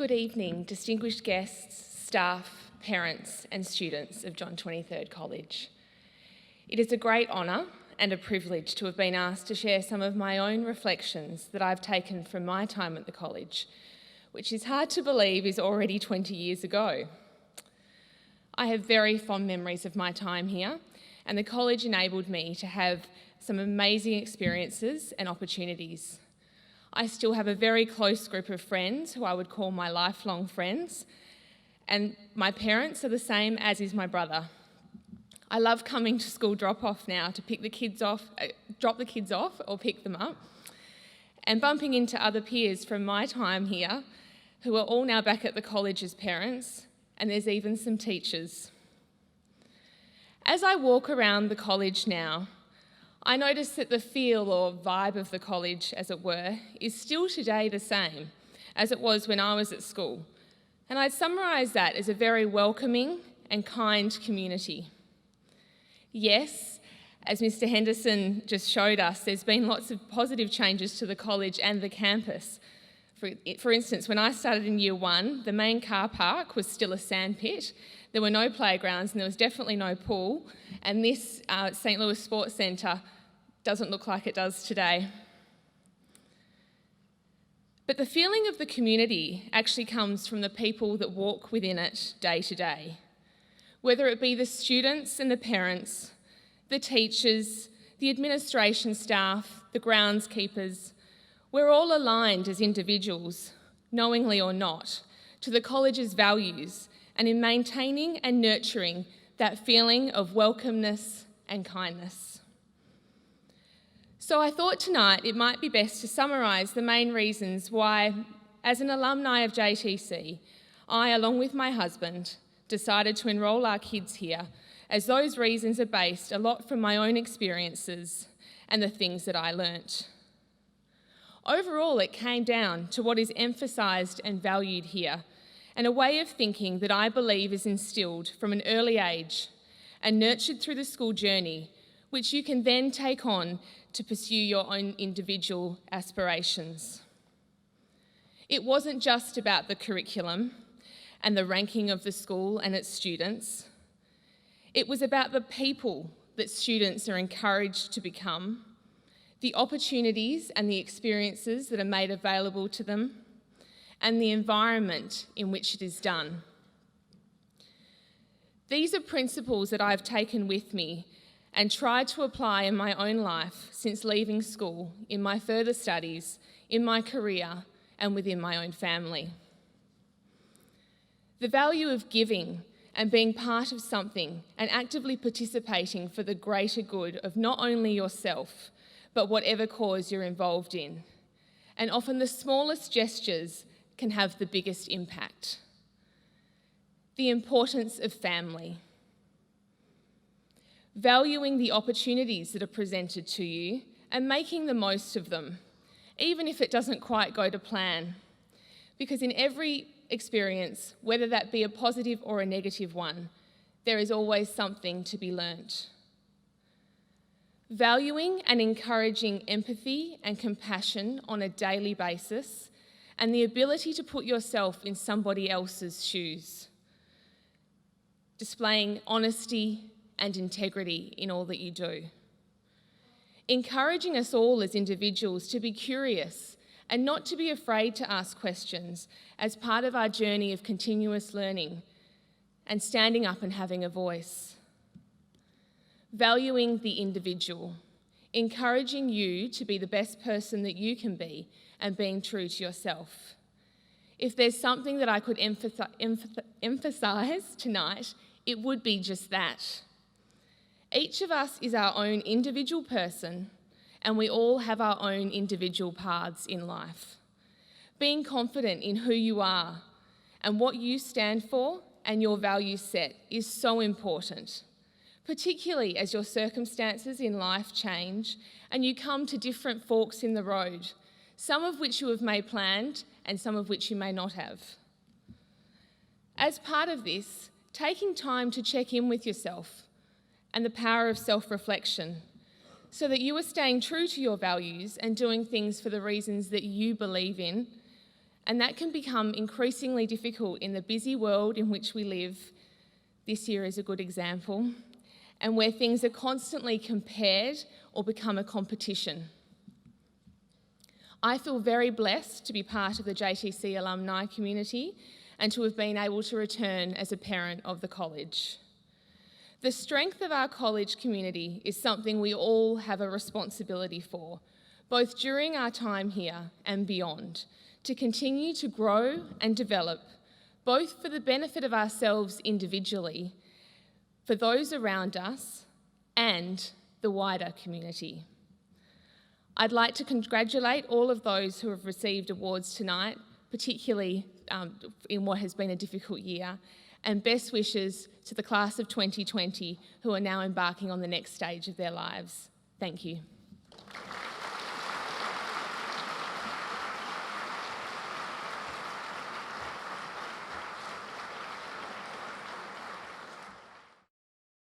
Good evening, distinguished guests, staff, parents and students of John XXIII College. It is a great honour and a privilege to have been asked to share some of my own reflections that I've taken from my time at the college, which is hard to believe is already 20 years ago. I have very fond memories of my time here, and the college enabled me to have some amazing experiences and opportunities. I still have a very close group of friends who I would call my lifelong friends, and my parents are the same, as is my brother. I love coming to school drop-off now to pick the kids off, drop the kids off or pick them up, and bumping into other peers from my time here who are all now back at the college as parents, and there's even some teachers. As I walk around the college now, I notice that the feel or vibe of the college, as it were, is still today the same as it was when I was at school. And I'd summarise that as a very welcoming and kind community. Yes, as Mr. Henderson just showed us, there's been lots of positive changes to the college and the campus. For instance, when I started in year one, the main car park was still a sandpit. There were no playgrounds and there was definitely no pool. And this St. Louis Sports Centre doesn't look like it does today. But the feeling of the community actually comes from the people that walk within it day to day. Whether it be the students and the parents, the teachers, the administration staff, the groundskeepers, we're all aligned as individuals, knowingly or not, to the college's values and in maintaining and nurturing that feeling of welcomeness and kindness. So I thought tonight it might be best to summarise the main reasons why, as an alumni of JTC, I, along with my husband, decided to enrol our kids here, as those reasons are based a lot from my own experiences and the things that I learnt. Overall, it came down to what is emphasised and valued here, and a way of thinking that I believe is instilled from an early age and nurtured through the school journey, which you can then take on to pursue your own individual aspirations. It wasn't just about the curriculum and the ranking of the school and its students. It was about the people that students are encouraged to become, the opportunities and the experiences that are made available to them, and the environment in which it is done. These are principles that I've taken with me and tried to apply in my own life since leaving school, in my further studies, in my career, and within my own family. The value of giving and being part of something and actively participating for the greater good of not only yourself, but whatever cause you're involved in. And often the smallest gestures can have the biggest impact. The importance of family. Valuing the opportunities that are presented to you and making the most of them, even if it doesn't quite go to plan. Because in every experience, whether that be a positive or a negative one, there is always something to be learnt. Valuing and encouraging empathy and compassion on a daily basis and the ability to put yourself in somebody else's shoes. Displaying honesty and integrity in all that you do. Encouraging us all as individuals to be curious and not to be afraid to ask questions as part of our journey of continuous learning and standing up and having a voice. Valuing the individual, encouraging you to be the best person that you can be and being true to yourself. If there's something that I could emphasise tonight, it would be just that. Each of us is our own individual person, and we all have our own individual paths in life. Being confident in who you are and what you stand for and your value set is so important, particularly as your circumstances in life change and you come to different forks in the road, some of which you have made planned and some of which you may not have. As part of this, taking time to check in with yourself and the power of self-reflection so that you are staying true to your values and doing things for the reasons that you believe in And that can become increasingly difficult in the busy world in which we live. This year is a good example, and where things are constantly compared or become a competition. I feel very blessed to be part of the JTC alumni community and to have been able to return as a parent of the college. The strength of our college community is something we all have a responsibility for, both during our time here and beyond, to continue to grow and develop, both for the benefit of ourselves individually, for those around us, and the wider community. I'd like to congratulate all of those who have received awards tonight, particularly in what has been a difficult year, and best wishes to the class of 2020 who are now embarking on the next stage of their lives. Thank you.